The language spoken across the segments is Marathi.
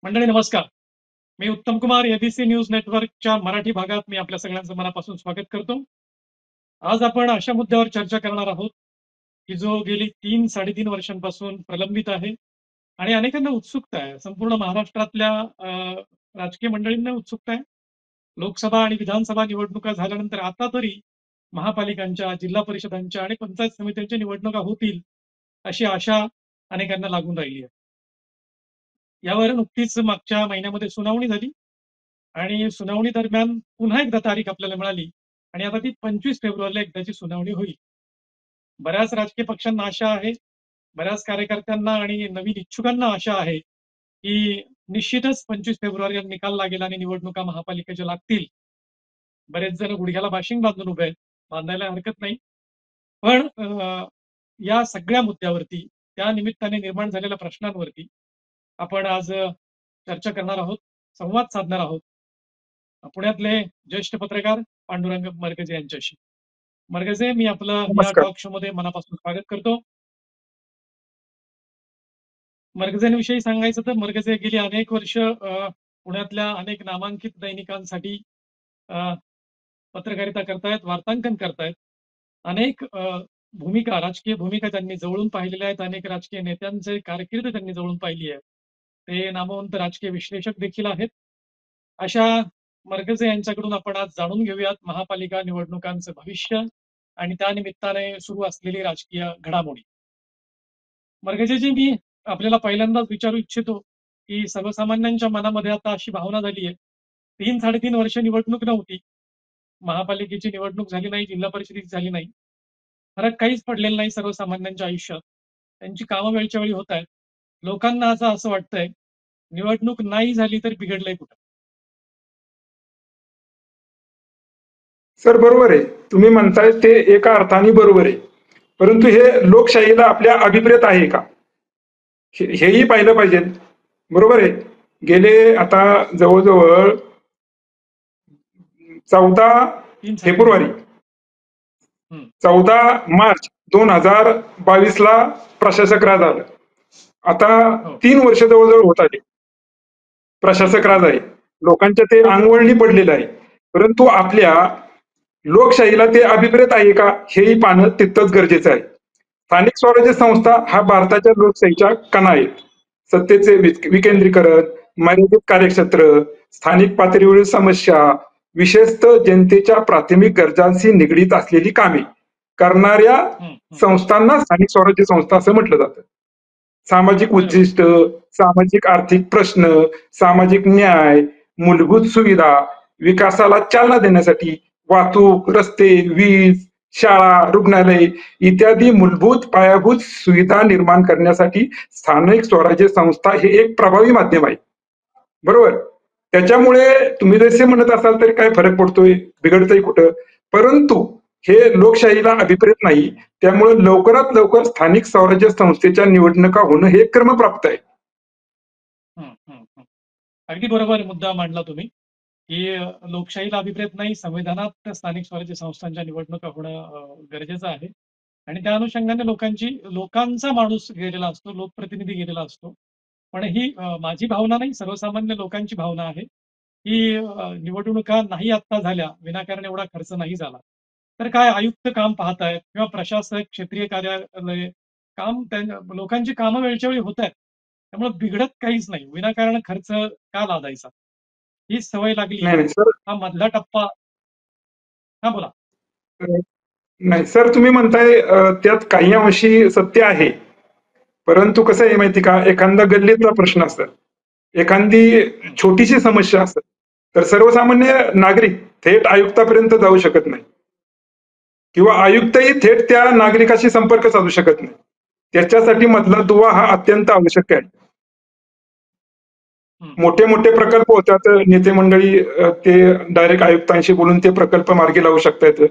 मंडळी नमस्कार. मी उत्तम कुमार, एबीसी न्यूज नेटवर्कच्या मराठी भागात मी आपल्या सगळ्यांचं मनापासून स्वागत करतो. आज आपण अशा मुद्द्यावर चर्चा करणार आहोत की जो गेली 3-3.5 वर्षांपासून प्रलंबित आहे आणि अनेकांना उत्सुकता आहे. संपूर्ण महाराष्ट्रातल्या राजकीय मंडळींना उत्सुकता आहे. लोकसभा आणि विधानसभा निवडणुका झाल्यानंतर आता तरी महापालिकांच्या, जिल्हा परिषदांच्या आणि पंचायत समित्यांच्या निवडणुका होतील अशी आशा अनेकांना लागून राहिली आहे. यावर नुकतीच मागच्या महिन्यामध्ये सुनावणी झाली आणि सुनावणी दरम्यान पुन्हा एकदा तारीख आपल्याला मिळाली आणि आता ती 25 फेब्रुवारीला एकदाची सुनावणी होईल. बऱ्याच राजकीय पक्षांना आशा आहे, बऱ्याच कार्यकर्त्यांना आणि नवीन इच्छुकांना आशा आहे की निश्चितच 25 फेब्रुवारीला निकाल लागेल आणि निवडणुका महापालिकेच्या लागतील. बरेच जण गुडघ्याला बाशिंग बांधून उभे आहेत, बांधायला हरकत नाही. पण या सगळ्या मुद्द्यावरती, त्या निमित्ताने निर्माण झालेल्या प्रश्नांवरती आपण आज चर्चा करणार आहोत, संवाद साधणार आहोत पुण्यातले ज्येष्ठ पत्रकार पांडुरंग मरगजे यांच्याशी. मरगजे, मी आपलं या नमस्कार. टॉक शो मध्ये मनापासून स्वागत करतो. मरगजेंविषयी सांगायचं तर मरगजे गेली अनेक वर्ष पुण्यातल्या अनेक नामांकित दैनिकांसाठी पत्रकारिता करतायत, वार्तांकन करतायत. अनेक भूमिका, राजकीय भूमिका त्यांनी जवळून पाहिलेल्या आहेत. अनेक राजकीय नेत्यांचे कारकीर्द त्यांनी जवळून पाहिली आहे. ते नामवंत राजकीय विश्लेषक देखील आहेत. अशा मरगजे यांच्याकडून आपण आज जाणून घेऊयात महापालिका निवडणुकांचं भविष्य आणि त्या निमित्ताने सुरू असलेली राजकीय घडामोडी. मरगजेजी, मी आपल्याला पहिल्यांदाच विचारू इच्छितो की सर्वसामान्यांच्या मनामध्ये आता अशी भावना झाली आहे, 3-3.5 वर्ष निवडणूक नव्हती, महापालिकेची निवडणूक झाली नाही, जिल्हा परिषदेची झाली नाही, फरक काहीच पडलेला नाही सर्वसामान्यांच्या आयुष्यात. त्यांची कामं वेळच्या वेळी होत आहेत. लोकांना असं वाटतंय निवडणूक नाही झाली तर बिघडलंय कुठं. सर, बरोबर आहे. तुम्ही म्हणताय ते एका अर्थाने बरोबर आहे. परंतु हे लोकशाहीला आपल्या अभिप्रेत आहे का, हेही पाहिलं पाहिजे. बरोबर आहे. गेले आता जवळजवळ 14 फेब्रुवारी 14 मार्च 2022 ला प्रशासक राज आलं. आता 3 वर्ष जवळजवळ होत आले प्रशासक राज आहे. लोकांच्या ते अंगवळणी पडलेलं आहे. परंतु आपल्या लोकशाहीला ते अभिप्रेत आहे का, हेही पाहणं तितकंच गरजेचं आहे. स्थानिक स्वराज्य संस्था हा भारताच्या लोकशाहीच्या कणा आहेत. सत्तेचे विकेंद्रीकरण, मर्यादित कार्यक्षेत्र, स्थानिक पातळीवरील समस्या, विशेषतः जनतेच्या प्राथमिक गरजांशी निगडीत असलेली कामे करणाऱ्या संस्थांना स्थानिक स्वराज्य संस्था असं म्हटलं जातं. सामाजिक उद्दिष्ट, सामाजिक आर्थिक प्रश्न, सामाजिक न्याय, मूलभूत सुविधा, विकासाला चालना देण्यासाठी वाहतूक, रस्ते, वीज, शाळा, रुग्णालय इत्यादी मूलभूत पायाभूत सुविधा निर्माण करण्यासाठी स्थानिक स्वराज्य संस्था हे एक प्रभावी माध्यम आहे. बरोबर. त्याच्यामुळे तुम्ही जसे म्हणत असाल तरी काय फरक पडतोय, बिघडतंय कुठं, परंतु हे लोकशाहीला अभिप्रेत नाही. त्यामुळे लवकरात लवकर स्थानिक स्वराज्य संस्थेच्या निवडणुका होणं हे क्रमप्राप्त आहे. अगदी बरोबर मुद्दा मांडला तुम्ही की लोकशाहीला अभिप्रेत नाही, संविधानात स्थानिक स्वराज्य संस्थांच्या निवडणुका होणं गरजेचं आहे आणि त्या अनुषंगाने लोकांचा माणूस गेलेला असतो, लोकप्रतिनिधी गेलेला असतो. पण ही माझी भावना नाही, सर्वसामान्य लोकांची भावना आहे की निवडणुका नाही आता झाल्या, विनाकारण एवढा खर्च नाही झाला तर काय आयुक्त काम पाहतायत किंवा प्रशासक, क्षेत्रीय कार्यालय काम, लोकांची कामं वेळच्या वेळी होत आहेत, त्यामुळे बिघडत काहीच नाही. विनाकारण खर्च का लादायचा, ही सवय लागली. हा मधला टप्पा. हा, बोला. नाही सर, तुम्ही म्हणताय त्यात काही अंशी सत्य आहे. परंतु कसं आहे माहिती का, एखादा गल्लीतला प्रश्न असतात, एखादी छोटीशी समस्या असतात, तर सर्वसामान्य नागरिक थेट आयुक्तापर्यंत जाऊ शकत नाही किंवा आयुक्तही थेट त्या नागरिकाशी संपर्क साधू शकत नाही. त्याच्यासाठी मधला दुवा हा अत्यंत आवश्यक आहे. मोठे मोठे प्रकल्प होतात, नेते मंडळी ते डायरेक्ट आयुक्तांशी बोलून ते प्रकल्प मार्गी लावू शकतात.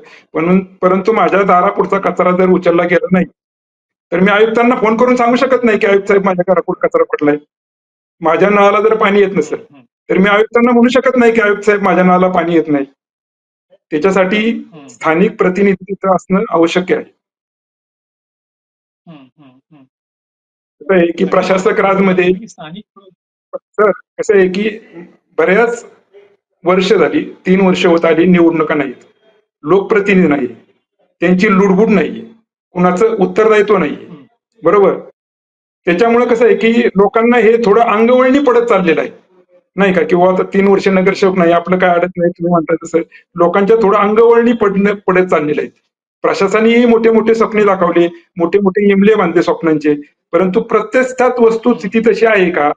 परंतु माझ्या दारापुढचा कचरा जर उचलला गेला नाही तर मी आयुक्तांना फोन करून सांगू शकत नाही की आयुक्त साहेब माझ्या घरापुढे कचरा पडलाय. माझ्या नळाला जर पाणी येत नसेल तर मी आयुक्तांना म्हणू शकत नाही की आयुक्त साहेब माझ्या नळाला पाणी येत नाही. त्याच्यासाठी स्थानिक प्रतिनिधित्व असणं आवश्यक आहे. की प्रशासक राजमध्ये सर कसं आहे की बऱ्याच वर्ष झाली, 3 वर्ष होत आली, निवडणुका नाहीत, लोकप्रतिनिधी नाही, त्यांची लुडबुड नाहीये, कुणाचं उत्तरदायित्व नाहीये, बरोबर. त्याच्यामुळे कसं आहे की लोकांना हे थोडं अंगवळणी पडत चाललेलं आहे, नाही का, किंवा आता 3 वर्ष नगरसेवक नाही, आपलं काय अडत नाही, तुम्ही म्हणता तसं लोकांच्या थोडं अंगवळणी पडत चाललेलं आहे. प्रशासनानेही मोठे मोठे स्वप्ने दाखवले, मोठे मोठे इमले बांधले स्वप्नांचे, परंतु प्रत्यक्षात वस्तुस्थिती तशी आहे का?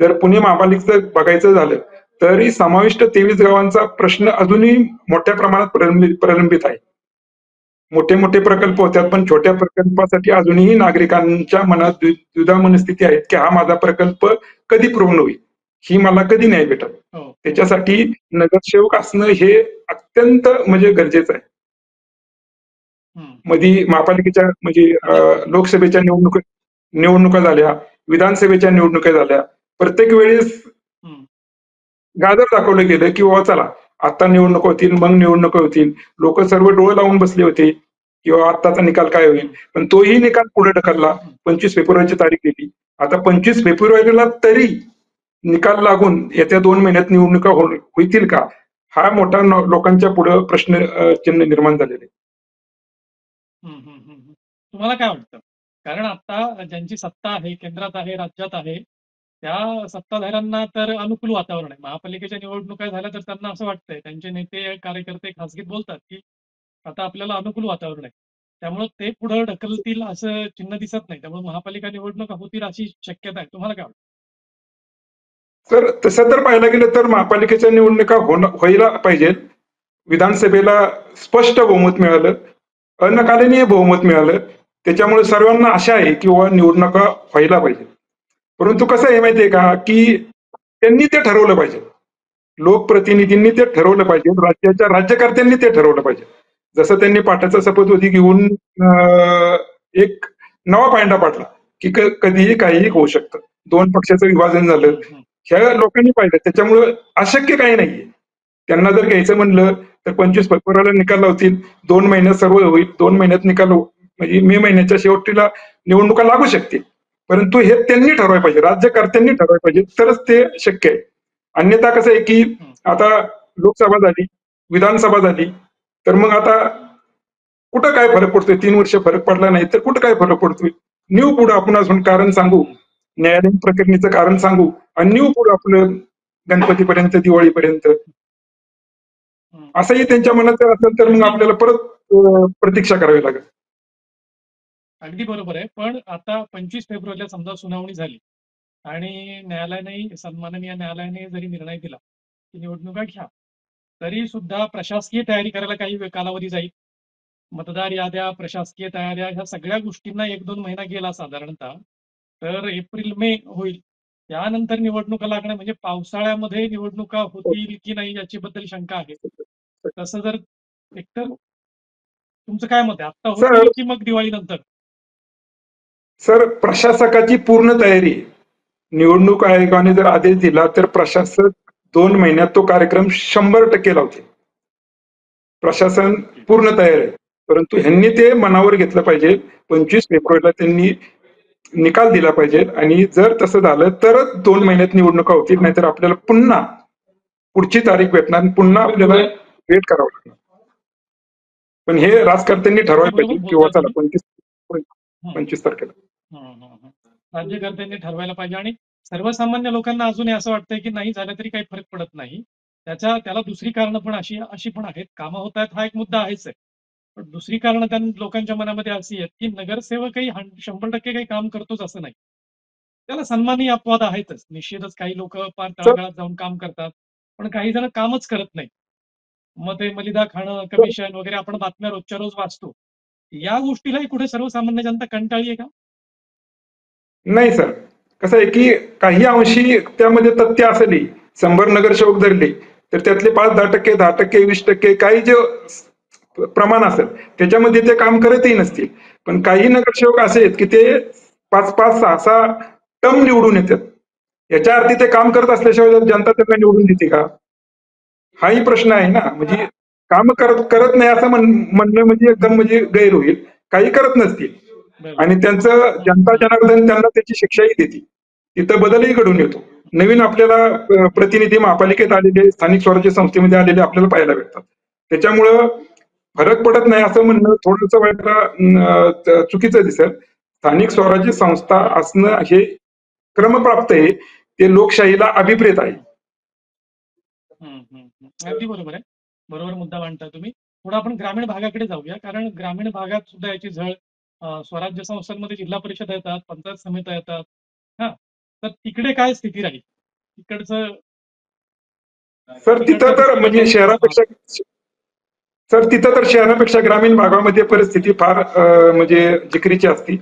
जर पुणे महापालिकेचं बघायचं झालं तरी समाविष्ट 23 गावांचा प्रश्न अजूनही मोठ्या प्रमाणात प्रलंबित आहे. मोठे मोठे प्रकल्प होतात, पण छोट्या प्रकल्पासाठी अजूनही नागरिकांच्या मनात द्विधा मनस्थिती आहेत की हा माझा प्रकल्प कधी पूर्ण होईल, ही मला कधी न्याय भेटल. त्याच्यासाठी नगरसेवक असणं हे अत्यंत म्हणजे गरजेचं आहे. मध्ये महापालिकेच्या म्हणजे लोकसभेच्या निवडणुका झाल्या, विधानसभेच्या निवडणुका झाल्या, प्रत्येक वेळेस गाजर दाखवलं गेलं की बाबा चला आता निवडणुका होतील, मग निवडणुका होतील, लोक सर्व डोळे लावून बसले होते किंवा आत्ताचा निकाल काय होईल, पण तोही निकाल पुढे ढकलला. 25 फेब्रुवारीची तारीख दिली. आता 25 फेब्रुवारीला तरी निकाल लागून येत्या 2 महिन्यात निवडणुका होतील का, हा मोठा लोकांच्या पुढे प्रश्न चिन्ह निर्माण झालेले. तुम्हाला काय वाटतं? कारण आता ज्यांची सत्ता आहे, केंद्रात आहे, राज्यात आहे, त्या सत्ताधाऱ्यांना तर अनुकूल वातावरण आहे. महापालिकेच्या निवडणुका झाल्या तर त्यांना असं वाटतंय, त्यांचे नेते कार्यकर्ते खासगीत बोलतात की आता आपल्याला अनुकूल वातावरण आहे, त्यामुळे ते पुढे ढकलतील असं चिन्ह दिसत नाही, त्यामुळे महापालिका निवडणुका होतील अशी शक्यता आहे. तुम्हाला काय वाटतं? तर तसं तर पाहायला गेलं तर महापालिकेच्या निवडणुका व्हायला पाहिजेत. विधानसभेला स्पष्ट बहुमत मिळालं, अनकालीन बहुमत मिळालं, त्याच्यामुळे सर्वांना आशा आहे की निवडणुका व्हायला पाहिजे. परंतु कसं आहे माहितीये का की त्यांनी ते ठरवलं पाहिजे, लोकप्रतिनिधींनी ते ठरवलं पाहिजे, राज्याच्या राज्यकर्त्यांनी ते ठरवलं पाहिजे. जसं त्यांनी पाठाचा शपथविधी घेऊन एक नवा पायंडा पाडला की कधीही काहीही होऊ शकतं, 2 पक्षाचं विभाजन झालं, ह्या लोकांनी पाहिलं. त्याच्यामुळे अशक्य काही नाहीये. त्यांना जर घ्यायचं म्हणलं तर 25 फेब्रुवारीला निकाल लावतील, 2 महिन्यात सर्व होईल, 2 महिन्यात निकाल म्हणजे मे महिन्याच्या शेवटीला निवडणुका लागू शकतील. परंतु हे त्यांनी ठरवायला पाहिजे, राज्यकर्त्यांनी ठरवायला पाहिजे, तरच ते शक्य आहे. अन्यथा कसं आहे की आता लोकसभा झाली, विधानसभा झाली, तर मग आता कुठं काय फरक पडतोय? 3 वर्ष फरक पडला नाही तर कुठं काय फरक पडतोय? न्यू पुढे आपण अजून कारण सांगू, न्यायालयीन प्रकरणीचं कारण सांगू आणि न्यू पुढे आपलं गणपतीपर्यंत, दिवाळीपर्यंत, असंही त्यांच्या मनात जर असेल तर मग आपल्याला परत प्रतीक्षा करावी लागेल. अगदी बरोबर आहे. पण आता 25 फेब्रुवारीला समजा सुनावणी झाली आणि न्यायालयाने, सन्माननीय न्यायालयाने जरी निर्णय दिला की निवडणुका घ्या, तरी सुद्धा प्रशासकीय तयारी करायला काही कालावधी जाईल. मतदार याद्या, प्रशासकीय तयाऱ्या, ह्या सगळ्या गोष्टींना 1-2 महिना गेला साधारणतः. तर एप्रिल मे होईल, त्यानंतर निवडणुका लागणं म्हणजे पावसाळ्यामध्ये निवडणुका होतील की नाही याच्याबद्दल शंका आहे. तसं जर एकतर तुमचं काय मत आहे, आता होतील की मग दिवाळीनंतर? सर, प्रशासकाची पूर्ण तयारी, निवडणूक आयोगाने जर आदेश दिला तर प्रशासक 2 महिन्यात तो कार्यक्रम 100% लावते. प्रशासन पूर्ण तयार आहे, परंतु ह्यांनी ते मनावर घेतलं पाहिजे. 25 फेब्रुवारीला त्यांनी निकाल दिला पाहिजे आणि जर तसं झालं तरच 2 महिन्यात निवडणुका होतील, नाहीतर आपल्याला पुन्हा पुढची तारीख भेटणार, पुन्हा आपल्याला वेट करावं लागणार. पण हे राजकर्त्यांनी ठरवायला पाहिजे किंवा चला 25 तारखेला राज्यकर्त्यांनी ठरवायला पाहिजे. आणि सर्वसामान्य लोकांना अजूनही असं वाटतंय की नाही झालं तरी काही फरक पडत नाही. त्याला दुसरी कारणं पण अशी पण आहेत. कामं होत आहेत हा एक मुद्दा आहेच आहे, पण दुसरी कारणं त्या लोकांच्या मनामध्ये अशी आहेत की नगरसेवकही 100% काही काम करतोच असं नाही. त्याला सन्मानही अपवाद आहेतच निश्चितच. काही लोक फार तळागाळात जाऊन काम करतात, पण काही जण कामच करत नाही. मग ते मलिदा खाणं, कमिशन वगैरे आपण बातम्या रोजच्या रोज वाचतो. या गोष्टीलाही कुठे सर्वसामान्य जनता कंटाळली आहे का? नाही सर, कसं आहे की काही अंशी त्यामध्ये तथ्य असली, 100 नगरसेवक धरले तर त्यातले 5-10%, 10%, 20% काही जे प्रमाण असेल त्याच्यामध्ये ते काम करतही नसतील. पण काही नगरसेवक असे आहेत की ते 5-5, 6-6 टर्म निवडून येतात. याच्या अर्थी ते काम करत असल्याशिवाय जनता त्यांना निवडून देते का? हाही प्रश्न आहे ना. म्हणजे काम करत नाही असं म्हणणं म्हणजे एकदम म्हणजे गैर होईल. काही करत नसतील आणि त्यांचं जनता जनार्दन त्यांना त्याची शिक्षाही देते, तिथं बदलही घडून येतो. नवीन आपल्याला प्रतिनिधी महापालिकेत आलेले, स्थानिक स्वराज्य संस्थेमध्ये आलेले आपल्याला पाहायला भेटतात. त्याच्यामुळं फरक पडत नाही असं म्हणणं थोडंसं वाईट चुकीचं दिसेल. स्थानिक स्वराज्य संस्था असणं हे क्रमप्राप्त आहे. ते लोकशाहीला अभिप्रेत आहे. अगदी बरोबर आहे. बरोबर मुद्दा मांडता तुम्ही. थोडं आपण ग्रामीण भागाकडे जाऊया, कारण ग्रामीण भागात सुद्धा याची झळ स्वराज्य संस्थांमध्ये जिल्हा परिषद येतात, पंचायत समित्या येतात. हा, तर तिकडे काय स्थिती राहील? तिकडचं सर तिथं तर म्हणजे शहरापेक्षा सर तिथं तर शहरापेक्षा ग्रामीण भागामध्ये परिस्थिती फार म्हणजे जिकरीची असते.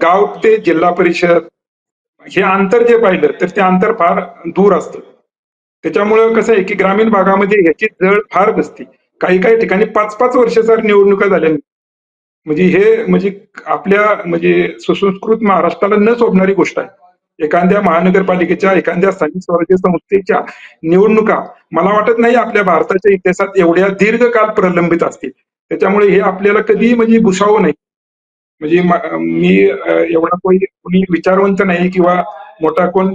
गाव ते जिल्हा परिषद हे अंतर जे पाहिलं तर ते अंतर फार दूर असतं. त्याच्यामुळं कसं आहे की ग्रामीण भागामध्ये ह्याची जळ फार बसते. काही काही ठिकाणी 5-5 वर्ष जर निवडणुका झाल्या म्हणजे हे म्हणजे आपल्या म्हणजे सुसंस्कृत महाराष्ट्राला न शोभणारी गोष्ट आहे. एखाद्या महानगरपालिकेच्या, एखाद्या स्थानिक स्वराज्य संस्थेच्या निवडणुका मला वाटत नाही आपल्या भारताच्या इतिहासात एवढ्या दीर्घकाळ प्रलंबित असतील. त्याच्यामुळे हे आपल्याला कधी म्हणजे भुसावं नाही. म्हणजे मी एवढा कोणी विचारवंत नाही किंवा मोठा कोण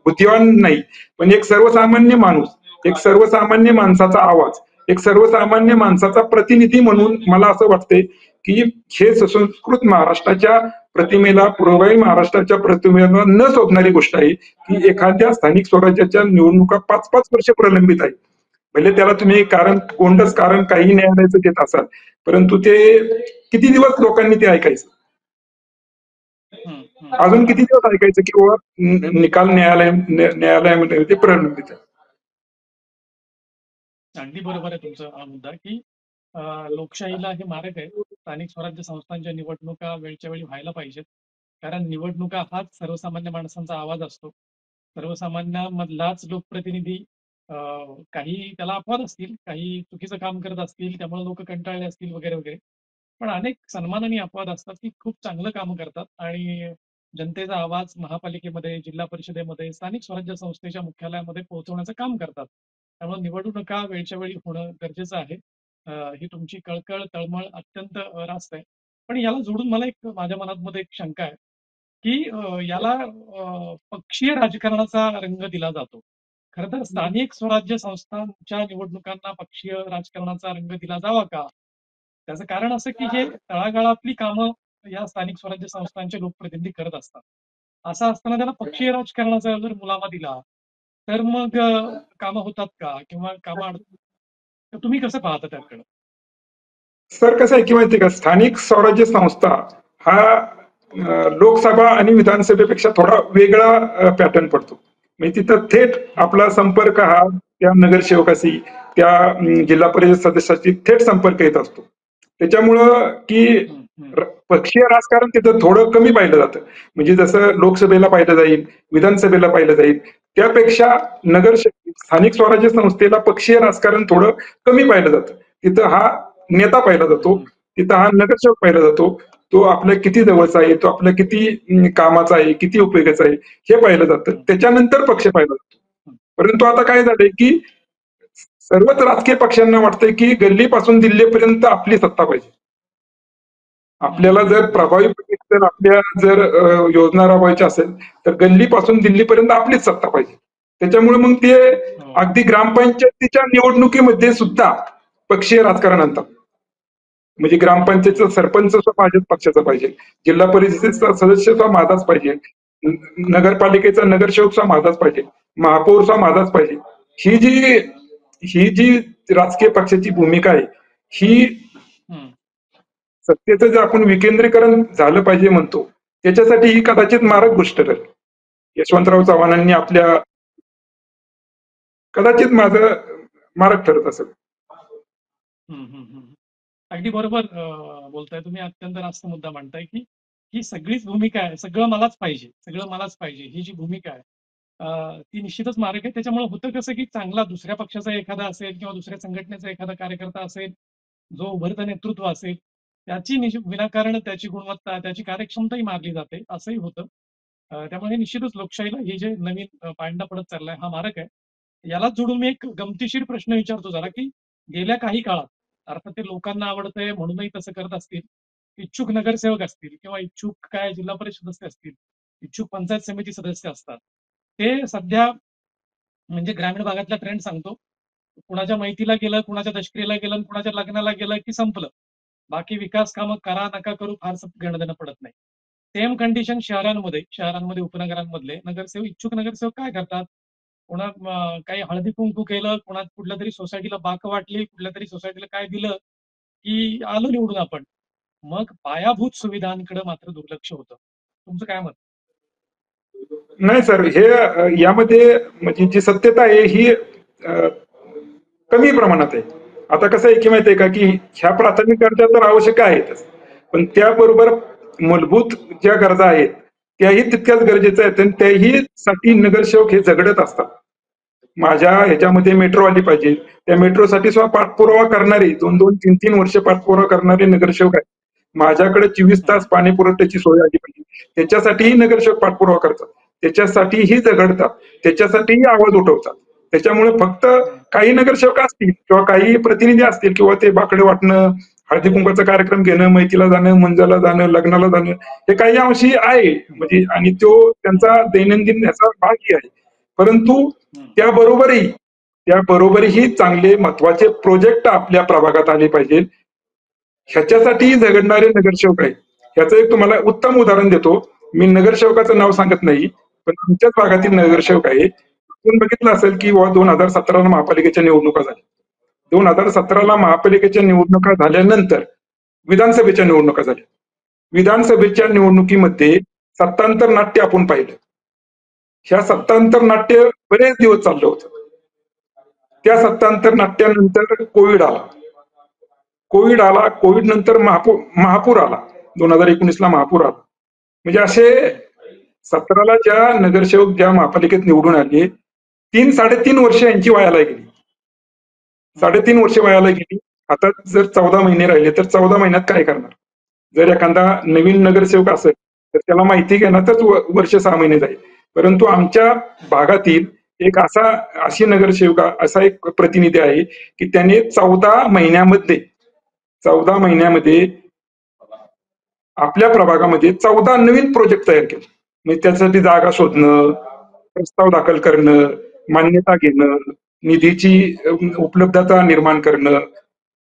बुद्धिवान नाही. पण एक सर्वसामान्य माणूस, एक सर्वसामान्य माणसाचा आवाज, एक सर्वसामान्य माणसाचा प्रतिनिधी म्हणून मला असं वाटतंय की हे सुसंस्कृत महाराष्ट्राच्या प्रतिमेला, पूर्वबाई महाराष्ट्राच्या प्रतिमेला न शोभणारी गोष्ट आहे की एखाद्या स्थानिक स्वराज्याच्या निवडणुका 5-5 वर्ष प्रलंबित आहे. म्हणजे त्याला तुम्ही कारण कोणतंच कारण काही न्यायालयाचं देत असाल, परंतु ते किती दिवस लोकांनी ते ऐकायचं? अजून किती दिवस ऐकायचं की बाबा निकाल न्यायालयामध्ये ते प्रलंबित आहे. अगदी बरोबर आहे तुमचा हा मुद्दा, की लोकशाहीला हे मारक आहे. स्थानिक स्वराज्य संस्थांच्या निवडणुका वेळच्या वेळी व्हायला पाहिजेत. कारण निवडणुका हाच सर्वसामान्य माणसांचा आवाज असतो. सर्वसामान्यांमधलाच लोकप्रतिनिधी काही त्याला अपवाद असतील, काही चुकीचं काम करत असतील, त्यामुळे लोक कंटाळले असतील वगैरे वगैरे. पण अनेक सन्माननीय अपवाद असतात, की खूप चांगलं काम करतात आणि जनतेचा आवाज महापालिकेमध्ये, जिल्हा परिषदेमध्ये, स्थानिक स्वराज्य संस्थेच्या मुख्यालयामध्ये पोहोचवण्याचं काम करतात. त्यामुळे निवडणुका वेळच्या वेळी होणं गरजेचं आहे. ही तुमची कळकळ, तळमळ अत्यंत रास्त आहे. पण याला जोडून मला एक माझ्या मनामध्ये एक शंका आहे, की याला पक्षीय राजकारणाचा रंग दिला जातो. खरं तर स्थानिक स्वराज्य संस्थांच्या निवडणुकांना पक्षीय राजकारणाचा रंग दिला जावा का? त्याचं कारण असं की हे तळागाळातली कामं या स्थानिक स्वराज्य संस्थांचे लोकप्रतिनिधी करत असतात. असं असताना त्याला पक्षीय राजकारणाचा जर मुलामा दिला, तर मग कामं होतात का? किंवा कामं तर तुम्ही कसं पाहता त्याकडं? सर कसं आहे की माहिती का, स्थानिक स्वराज्य संस्था हा लोकसभा आणि विधानसभेपेक्षा थोडा वेगळा पॅटर्न पडतो. म्हणजे तिथं थेट आपला संपर्क हा त्या नगरसेवकाशी, त्या जिल्हा परिषद सदस्याशी थेट संपर्क येत असतो. त्याच्यामुळं की पक्षीय राजकारण तिथं थोडं कमी पाहिलं जातं. म्हणजे जसं लोकसभेला पाहिलं जाईल, विधानसभेला पाहिलं जाईल, त्यापेक्षा स्थानिक स्वराज्य संस्थेला पक्षीय राजकारण थोडं कमी पाहिलं जातं. तिथं हा नेता पाहिला जातो, तिथं हा नगरसेवक पाहिला जातो. तो आपल्या किती जवळचा आहे, तो आपल्या किती कामाचा आहे, किती उपयोगाचा आहे, हे पाहिलं जातं. त्याच्यानंतर पक्ष पाहिला जातो. परंतु आता काय झालंय की सर्वच राजकीय पक्षांना वाटतंय की गल्लीपासून दिल्लीपर्यंत आपली सत्ता पाहिजे. आपल्याला जर प्रभावीपणे जर आपल्या जर योजना राबवायच्या असेल, तर गल्लीपासून दिल्लीपर्यंत आपलीच सत्ता पाहिजे. त्याच्यामुळे मग ते अगदी ग्रामपंचायतीच्या निवडणुकीमध्ये सुद्धा पक्षीय राजकारण आणतात. म्हणजे ग्रामपंचायतीचा सरपंच सुद्धा माझ्याच पक्षाचा पाहिजे, जिल्हा परिषदेचा सदस्य सुद्धा माझाच पाहिजे, नगरपालिकेचा नगरसेवक सुद्धा माझाच पाहिजे, महापौर सुद्धा माझाच पाहिजे. ही जी राजकीय पक्षाची भूमिका आहे, ही सत्तेचं जे आपण विकेंद्रीकरण झालं पाहिजे म्हणतो, त्याच्यासाठी ही कदाचित मारक गोष्ट ठरेल. यशवंतराव चव्हाणांनी आपल्या कदाचित माझं मारक ठरत असेल. अगदी बरोबर बोलताय तुम्ही. अत्यंत रास्त मुद्दा मांडताय, की ही सगळीच भूमिका आहे. सगळं मलाच पाहिजे, सगळं मलाच पाहिजे. ही जी भूमिका आहे ती निश्चितच मारक आहे. त्याच्यामुळे होतं कसं, की चांगला दुसऱ्या पक्षाचा एखादा असेल किंवा दुसऱ्या संघटनेचा एखादा कार्यकर्ता असेल, जो उभरतं नेतृत्व असेल, त्याची विनाकारण त्याची गुणवत्ता, त्याची कार्यक्षमताही मारली जाते, असंही होतं. त्यामुळे निश्चितच लोकशाहीला हे जे नवीन पायंडा पडत चाललाय हा मारक आहे. यालाच जोडून मी एक गमतीशीर प्रश्न विचारतो जरा, की गेल्या काही काळात अर्थात ते लोकांना आवडतंय म्हणूनही तसं करत असतील. इच्छुक नगरसेवक असतील किंवा इच्छुक काय जिल्हा परिषद सदस्य असतील, इच्छुक पंचायत समिती सदस्य असतात. ते सध्या म्हणजे ग्रामीण भागातला ट्रेंड सांगतो. कुणाच्या मैतीला गेलं, कुणाच्या दशक्रियेला गेलं, कुणाच्या लग्नाला गेलं की संपलं. बाकी विकास कामं करा नका करू फारसं घेणं देणं पडत नाही. सेम कंडिशन शहरांमध्ये उपनगरांमधले नगरसेवक, इच्छुक नगरसेवक काय करतात? काही हळदी कुंकू केलं, कुठल्या तरी सोसायटीला बाक वाटली, कुठल्या तरी सोसायटीला काय दिलं की आलो निवडून आपण. मग पायाभूत सुविधांकडे मात्र दुर्लक्ष होतं. तुमचं काय मत? नाही सर, हे यामध्ये म्हणजे जी सत्यता आहे ही कमी प्रमाणात आहे. आता कसं आहे की माहितीये का, की ह्या प्राथमिक गरजा तर आवश्यक आहेतच, पण त्याबरोबर मूलभूत ज्या गरजा आहेत त्याही तितक्याच गरजेच्या आहेत आणि त्याहीसाठी नगरसेवक हे झगडत असतात. माझ्या ह्याच्यामध्ये मेट्रो आली पाहिजे, त्या मेट्रोसाठी सुद्धा पाठपुरावा करणारे 2-2, 3-3 वर्ष पाठपुरावा करणारे नगरसेवक आहेत. माझ्याकडे 24 तास पाणी पुरवठ्याची सोय आली पाहिजे, त्याच्यासाठीही नगरसेवक पाठपुरावा करतात, त्याच्यासाठीही झगडतात, त्याच्यासाठीही आवाज उठवतात. त्याच्यामुळे फक्त काही नगरसेवक असतील किंवा काही प्रतिनिधी असतील किंवा ते बाकडे वाटणं, हळदी कुंकवाचा कार्यक्रम घेणं, मैतीला जाणं, मुंजाला जाणं, लग्नाला जाणं, हे काही अंशी आहे म्हणजे, आणि तो त्यांचा दैनंदिन ह्याचा भागही आहे. परंतु त्याबरोबरही चांगले महत्वाचे प्रोजेक्ट आपल्या प्रभागात आले पाहिजे, ह्याच्यासाठीही झगडणारे नगरसेवक आहेत. ह्याचं एक तुम्हाला उत्तम उदाहरण देतो. मी नगरसेवकाचं नाव सांगत नाही, पण आमच्याच भागातील नगरसेवक आहे. आपण बघितलं असेल की 2017ला महापालिकेच्या निवडणुका झाल्या. 2017ला महापालिकेच्या निवडणुका झाल्यानंतर विधानसभेच्या निवडणुका झाल्या. विधानसभेच्या निवडणुकीमध्ये सत्तांतर नाट्य आपण पाहिलं. ह्या सत्तांतर नाट्य बरेच दिवस चाललं होतं. त्या सत्तांतर नाट्यानंतर कोविड आला. कोविड नंतर महापूर आला. 2019ला महापूर आला. म्हणजे असे 17ला ज्या नगरसेवक ज्या महापालिकेत निवडून आले, 3-3.5 वर्ष यांची वयाला गेली. 3.5 वर्ष वयाला गेली. आता जर 14 महिने राहिले तर 14 महिन्यात काय करणार? जर एखादा नवीन नगरसेवक असेल तर त्याला माहिती घेण्यातच वर्ष 6 महिने जाईल. परंतु आमच्या भागातील एक अशी नगरसेवका, असा एक प्रतिनिधी आहे की त्याने 14 महिन्यामध्ये आपल्या प्रभागामध्ये 14 नवीन प्रोजेक्ट तयार केले. म्हणजे त्यासाठी जागा शोधणं, प्रस्ताव दाखल करणं, मान्यता घेणं, निधीची उपलब्धता निर्माण करणं,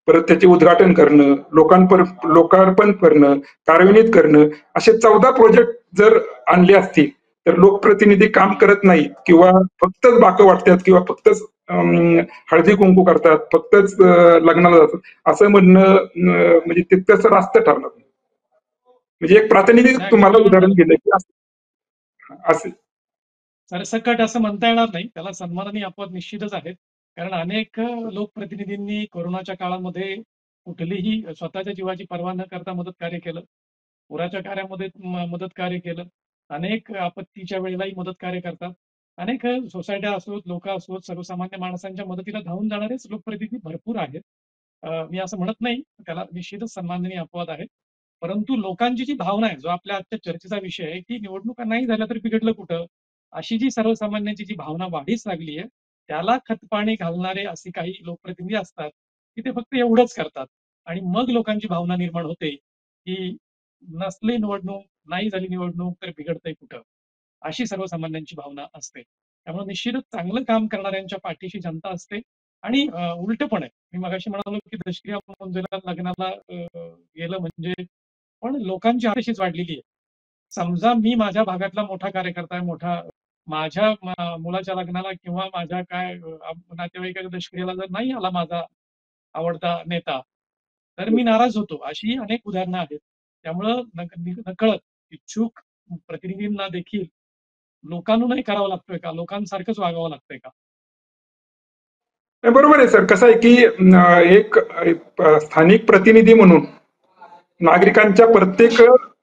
परत त्याचे उद्घाटन करणं, लोकार्पण करणं, कार्यान्वित करणं, असे 14 प्रोजेक्ट जर आणले असतील तर लोकप्रतिनिधी काम करत नाहीत किंवा फक्तच बाकं वाटतात किंवा फक्तच हळदी कुंकू करतात, फक्तच लग्नाला जातात, असं म्हणणं म्हणजे तितकंच रास्त ठरणार. म्हणजे एक प्रातिनिधिक तुम्हाला उदाहरण दिलं की असं सरसकट असं म्हणता येणार नाही, त्याला सन्माननीय अपवाद निश्चितच आहेत. कारण अनेक लोकप्रतिनिधींनी कोरोनाच्या काळामध्ये कुठलीही स्वतःच्या जीवाची पर्वा न करता मदत कार्य केलं. पुराच्या कार्यामध्ये मदत कार्य केलं. अनेक आपत्तीच्या वेळेलाही मदत कार्य करतात. अनेक सोसायट्या असोत, लोक असोत, सर्वसामान्य माणसांच्या मदतीला धावून जाणारेच लोकप्रतिनिधी भरपूर आहेत. मी असं म्हणत नाही, त्याला निश्चितच सन्माननीय अपवाद आहेत. परंतु लोकांची जी भावना आहे, जो आपल्या आजच्या चर्चेचा विषय आहे, की निवडणुका नाही झाल्या तर बिघडलं कुठं? अशी जी सर्वसामान्यांची जी भावना वाढीस लागली आहे, त्याला खतपाणी घालणारे असे काही लोकप्रतिनिधी असतात, की ते फक्त एवढंच करतात. आणि मग लोकांची भावना निर्माण होते, की नसली निवडणूक, नाही झाली निवडणूक तर बिघडतंय कुठं? अशी सर्वसामान्यांची भावना असते. त्यामुळे निश्चितच चांगलं काम करणाऱ्यांच्या पाठीशी जनता असते. आणि उलट पण आहे. मी मगाशी म्हणालो, की दशक्रिया मुंजेला लग्नाला गेलं म्हणजे, पण लोकांची तशीच वाढलेली आहे. समजा मी माझ्या भागातला मोठा कार्यकर्ता आहे, माझ्या मुलाच्या लग्नाला किंवा माझ्या नातेवाईकाच्या दशक्रियेला जर नाही आला माझा आवडता नेता, तर मी नाराज होतो. अशी अनेक उदाहरणं आहेत. त्यामुळं नकळत इच्छुक प्रतिनिधींना देखील लोकांहूनही करावं लागतोय का? लोकांसारखंच वागावं लागतंय का? बरोबर आहे सर. कसं आहे की एक स्थानिक प्रतिनिधी म्हणून नागरिकांच्या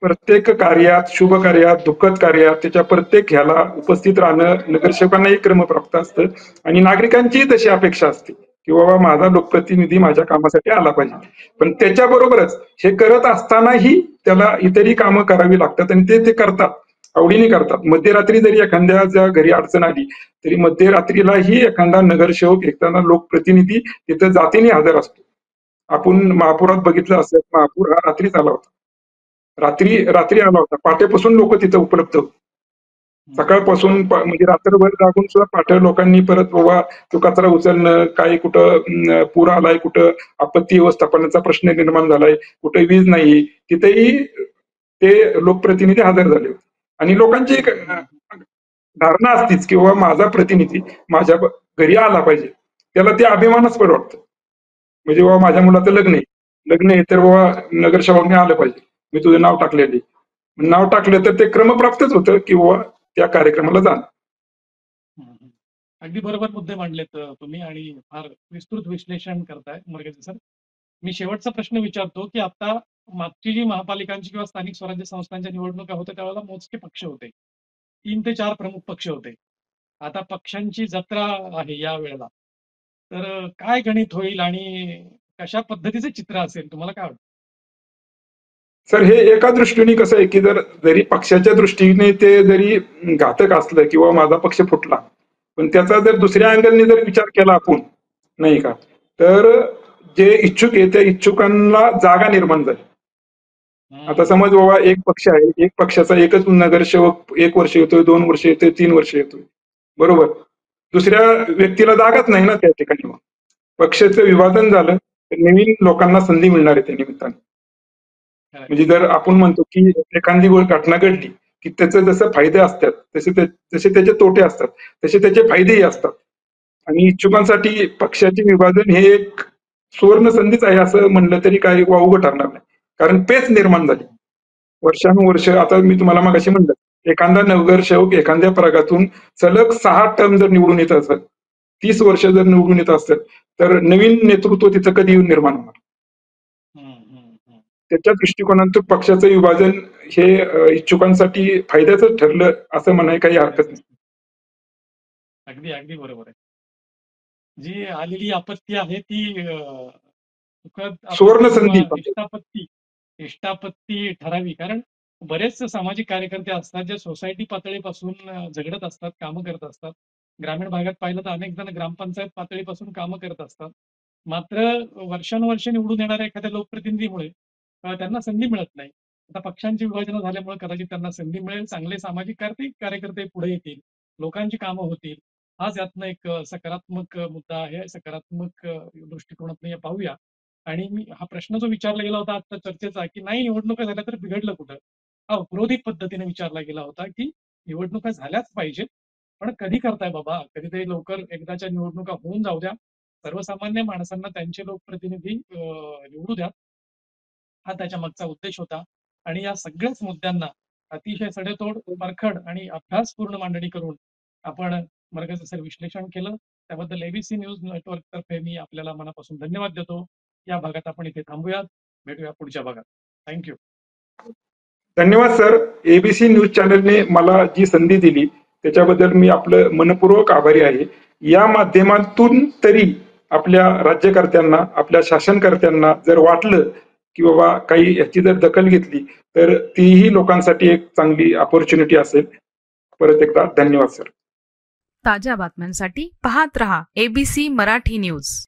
प्रत्येक कार्यात, शुभ कार्यात, दुःखद कार्यात, त्याच्या प्रत्येक ह्याला उपस्थित राहणं नगरसेवकांनाही क्रमप्राप्त असतं आणि नागरिकांचीही तशी अपेक्षा असते की बाबा माझा लोकप्रतिनिधी माझ्या कामासाठी आला पाहिजे. पण त्याच्याबरोबरच हे करत असतानाही त्याला इतरही कामं करावी लागतात आणि ते करतात, आवडीने करतात. मध्यरात्री जरी एखाद्याच्या घरी अडचण आली तरी मध्यरात्रीलाही एखादा नगरसेवक, एखादा लोकप्रतिनिधी तिथं जातीने हजर असतो. आपण महापुरात बघितलं असेल, महापूर हा रात्रीच आला होता. रात्री आला होता. पहाटेपासून लोक तिथं उपलब्ध होते. सकाळपासून म्हणजे रात्रभर जागून सुद्धा पाठव लोकांनी परत बाबा तो कचरा उचलणं, काही कुठं पूर आलाय, कुठं आपत्ती व्यवस्थापनाचा प्रश्न निर्माण झालाय, कुठे वीज नाही, तिथेही ते लोकप्रतिनिधी हजर झाले होते. आणि लोकांची एक धारणा असतीच की बाबा माझा प्रतिनिधी माझ्या घरी आला पाहिजे, त्याला ते अभिमानास्पद वाटतं. म्हणजे बाबा माझ्या मुलाचं लग्न आहे तर बाबा नगरसेवकने आलं पाहिजे, मी तुझं नाव टाकलेलं आहे. नाव टाकलं तर ते क्रमप्राप्तच होतं की बाबा त्या कार्यक्रमाला जा. अगदी बरोबर मुद्दे मांडलेत तुम्ही आणि फार विस्तृत विश्लेषण करताय मर्गजे सर. मी शेवटचा प्रश्न विचारतो की आता मागची जी महापालिकांची किंवा स्थानिक स्वराज्य संस्थांच्या निवडणुका होत्या त्यावेळेला मोजके पक्ष होते, 3 ते 4 प्रमुख पक्ष होते. आता पक्षांची जत्रा आहे या वेळेला, तर काय गणित होईल आणि कशा पद्धतीचे चित्र असेल तुम्हाला काय वाटतं? सर हे एका दृष्टीने कसं आहे की जरी पक्षाच्या दृष्टीने ते जरी घातक असलं किंवा माझा पक्ष फुटला, पण त्याचा जर दुसऱ्या अँगलने जर विचार केला आपण, नाही का, तर जे इच्छुक आहे त्या इच्छुकांना जागा निर्माण झाली. आता समज बाबा एक पक्ष आहे, एक पक्षाचा एकच नगरसेवक 1 वर्ष येतोय, 2 वर्ष येतोय, 3 वर्ष येतोय, बरोबर. दुसऱ्या व्यक्तीला जागाच नाही ना त्या ठिकाणी. मग पक्षाचं विभाजन झालं तर नवीन लोकांना संधी मिळणार आहे त्या निमित्ताने. म्हणजे जर आपण म्हणतो की एखादी घटना घडली की त्याचे जसं फायदे असतात तसे त्याचे तोटे असतात, तसे त्याचे फायदेही असतात. आणि इच्छुकांसाठी पक्षाचे विभाजन हे एक सुवर्ण संधीच आहे असं म्हणलं तरी काही वावगं ठरणार नाही. कारण पेच निर्माण झाली वर्षानुवर्ष. आता मी तुम्हाला मगाशी म्हणलं, एखादा नगरसेवक एखाद्या प्रभागातून सलग 6 टर्म जर निवडून येत असेल, 30 वर्ष जर निवडून येत असेल, तर नवीन नेतृत्व तिथं कधी येऊन निर्माण होणार. त्याच्या दृष्टिकोनातून पक्षाचं विभाजन हे इच्छुकांसाठी फायद्याचं ठरलं असं म्हणायला काही हरकत नाही. अगदी अगदी बरोबर आहे. जी आलेली आपत्ती आहे ती सुवर्ण संधी. इष्टापत्ती ठरावी. कारण बरेच सामाजिक कार्यकर्ते असतात जे सोसायटी पातळीपासून झगडत असतात, कामं करत असतात. ग्रामीण भागात पाहिलं तर अनेक जण ग्रामपंचायत पातळीपासून कामं करत असतात. मात्र वर्षानुवर्ष निवडून येणाऱ्या एखाद्या लोकप्रतिनिधीमुळे त्यांना संधी मिळत नाही. आता पक्षांची विभाजन झाल्यामुळे कदाचित त्यांना संधी मिळेल, चांगले सामाजिक कार्यकर्ते पुढे येतील, लोकांची कामं होतील. हाच यातनं एक सकारात्मक मुद्दा आहे. सकारात्मक दृष्टिकोनातनं पाहूया. आणि मी हा प्रश्न जो विचारला गेला होता आता चर्चेचा की नाही निवडणुका झाल्या तर बिघडलं कुठं, हा उपरोधिक पद्धतीने विचारला गेला होता की निवडणुका झाल्याच पाहिजेत, पण कधी करताय बाबा, कधीतरी लवकर एकदाच्या निवडणुका होऊन जाऊ द्या, सर्वसामान्य माणसांना त्यांचे लोकप्रतिनिधी निवडू द्या, हा त्याच्या मागचा उद्देश होता. आणि या सगळ्याच मुद्द्यांना अतिशय सडेतोड, परखड आणि अभ्यासपूर्ण मांडणी करून आपण मर्गजे सर विश्लेषण केलं. त्याबद्दल एबीसी न्यूज नेटवर्क तर्फे मी आपल्याला मनापासून धन्यवाद देतो. या भागात आपण इथे थांबूयात, भेटूया पुढच्या भागात. थँक्यू. धन्यवाद सर. एबीसी न्यूज चॅनलने मला जी संधी दिली त्याच्याबद्दल मी आपलं मनपूर्वक आभारी आहे. या माध्यमातून तरी आपल्या राज्यकर्त्यांना, आपल्या शासनकर्त्यांना जर वाटलं की बाबा काही याची जर दखल घेतली तर तीही लोकांसाठी एक चांगली अपॉर्च्युनिटी असेल. परत एकदा धन्यवाद सर. ताज्या बातम्यांसाठी पाहत रहा एबीसी मराठी न्यूज.